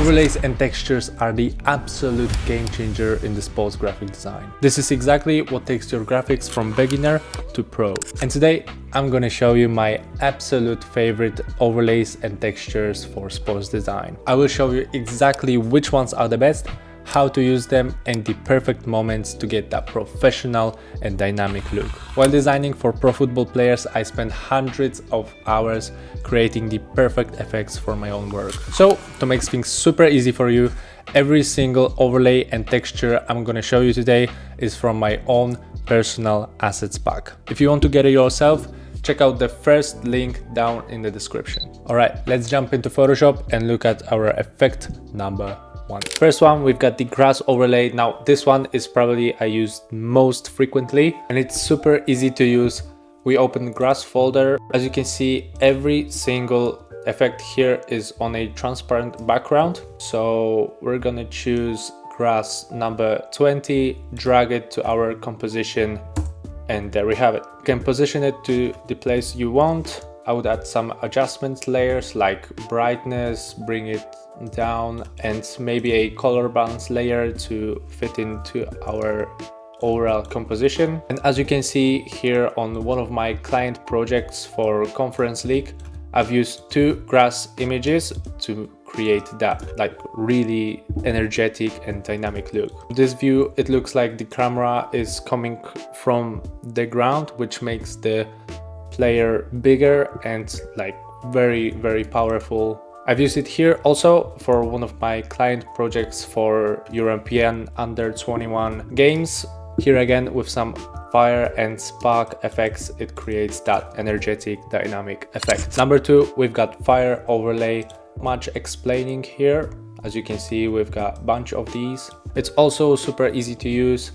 Overlays and textures are the absolute game changer in the sports graphic design. This is exactly what takes your graphics from beginner to pro. And today I'm gonna show you my absolute favorite overlays and textures for sports design. I will show you exactly which ones are the best, how to use them, and the perfect moments to get that professional and dynamic look. While designing for pro football players, I spent hundreds of hours creating the perfect effects for my own work. So to make things super easy for you, every single overlay and texture I'm gonna show you today is from my own personal assets pack. If you want to get it yourself, check out the first link down in the description. All right, let's jump into Photoshop and look at our effect number one. First one, we've got the grass overlay. Now this one is probably I use most frequently and it's super easy to use. We open the grass folder. As you can see, every single effect here is on a transparent background. So we're gonna choose grass number 20, drag it to our composition, and there we have it. You can position it to the place you want. I would add some adjustment layers like brightness, bring it down, and maybe a color balance layer to fit into our overall composition. And as you can see here on one of my client projects for Conference League, I've used two grass images to create that like really energetic and dynamic look. This view, it looks like the camera is coming from the ground, which makes the player bigger and like very powerful. I've used it here also for one of my client projects for European under-21 games. Here again with some fire and spark effects, it creates that energetic dynamic effect. Number two, we've got fire overlay. Much explaining here. As you can see, we've got a bunch of these. It's also super easy to use.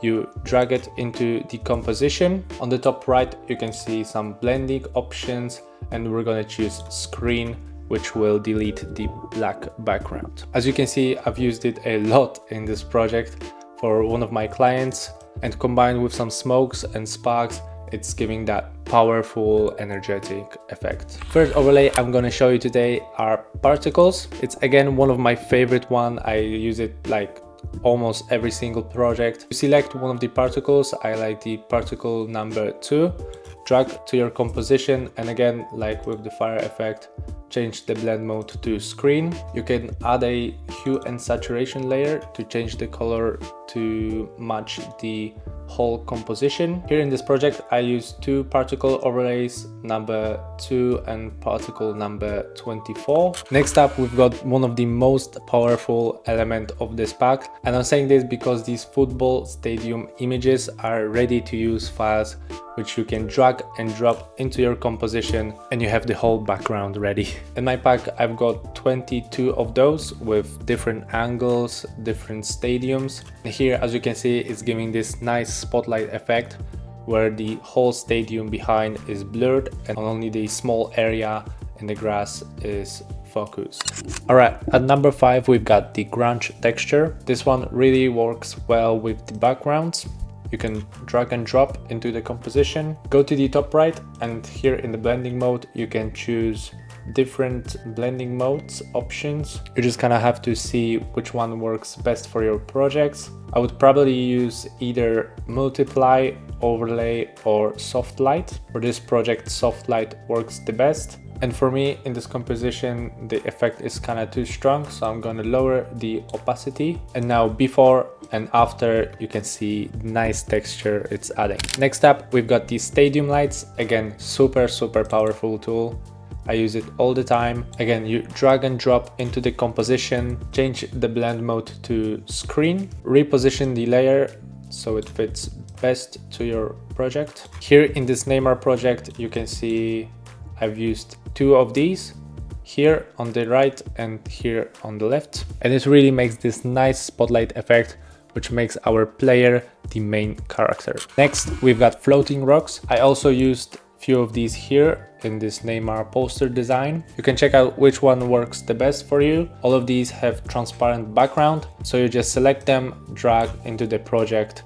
You drag it into the composition. On the top right, you can see some blending options, and we're gonna choose screen, which will delete the black background. As you can see, I've used it a lot in this project for one of my clients, and combined with some smokes and sparks, it's giving that powerful, energetic effect. First overlay I'm gonna show you today are particles. It's again one of my favorite one. I use it like almost every single project. You select one of the particles. I like the particle number 2. Drag to your composition, and again, like with the fire effect, change the blend mode to screen. You can add a hue and saturation layer to change the color to match the whole composition. Here in this project, I use two particle overlays, number 2 and particle number 24. Next up, we've got one of the most powerful element of this pack. And I'm saying this because these football stadium images are ready to use files which you can drag and drop into your composition, and you have the whole background ready. In my pack, I've got 22 of those with different angles, different stadiums. And here, as you can see, it's giving this nice spotlight effect where the whole stadium behind is blurred and only the small area in the grass is focused. All right, at number 5, we've got the grunge texture. This one really works well with the backgrounds. You can drag and drop into the composition. Go to the top right, and here in the blending mode, you can choose different blending modes options. You just kind of have to see which one works best for your projects. I would probably use either multiply, overlay, or soft light. For this project, soft light works the best. And for me, in this composition, the effect is kind of too strong, so I'm going to lower the opacity. And now before and after, you can see nice texture it's adding. Next up, we've got the stadium lights. Again, super powerful tool. I use it all the time. Again, you drag and drop into the composition, change the blend mode to screen, reposition the layer so it fits best to your project. Here in this Neymar project, you can see I've used two of these, here on the right and here on the left. And it really makes this nice spotlight effect, which makes our player the main character. Next, we've got floating rocks. I also used a few of these here in this Neymar poster design. You can check out which one works the best for you. All of these have transparent background, so you just select them, drag into the project,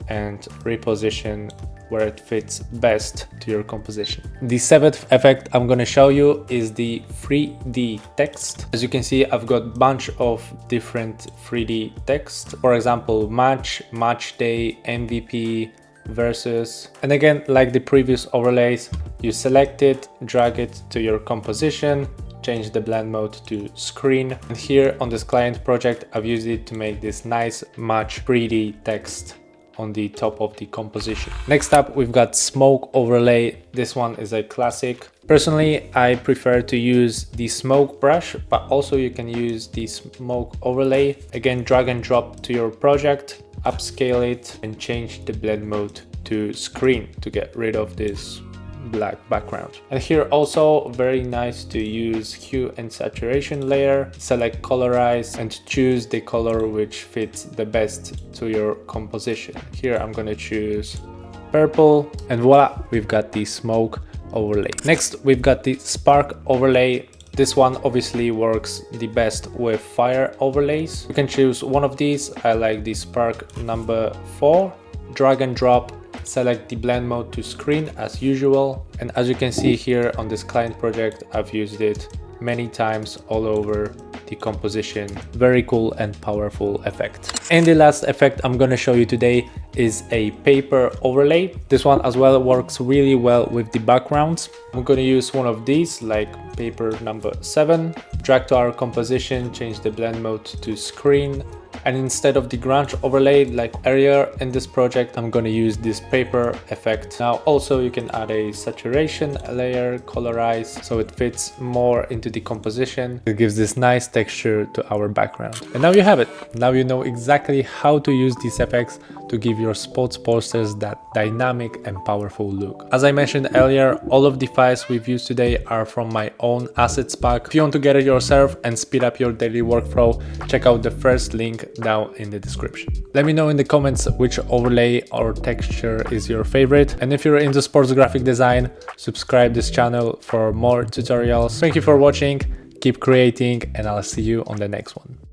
and reposition where it fits best to your composition. The seventh effect I'm gonna show you is the 3D text. As you can see, I've got a bunch of different 3D text. For example, match, match day, MVP, versus. And again, like the previous overlays, you select it, drag it to your composition, change the blend mode to screen. And here on this client project, I've used it to make this nice match 3D text on the top of the composition. Next up, we've got smoke overlay. This one is a classic. Personally, I prefer to use the smoke brush, but also you can use the smoke overlay. Again, drag and drop to your project, upscale it, and change the blend mode to screen to get rid of this black background. And here also very nice to use hue and saturation layer, select colorize, and choose the color which fits the best to your composition. Here I'm gonna choose purple, and voila, we've got the smoke overlay. Next, we've got the spark overlay. This one obviously works the best with fire overlays. You can choose one of these. I like the spark number 4. Drag and drop, select the blend mode to screen as usual. And as you can see here on this client project, I've used it many times all over the composition. Very cool and powerful effect. And the last effect I'm gonna show you today is a paper overlay. This one as well works really well with the backgrounds. I'm gonna use one of these, like paper number 7, drag to our composition, change the blend mode to screen. And instead of the grunge overlay like earlier in this project, I'm gonna use this paper effect. Now also you can add a saturation layer, colorize, so it fits more into the composition. It gives this nice texture to our background. And now you have it. Now you know exactly how to use these effects to give your sports posters that dynamic and powerful look. As I mentioned earlier, all of the files we've used today are from my own assets pack. If you want to get it yourself and speed up your daily workflow, check out the first link down in the description. Let me know in the comments which overlay or texture is your favorite. And if you're into sports graphic design, subscribe this channel for more tutorials. Thank you for watching, keep creating, and I'll see you on the next one.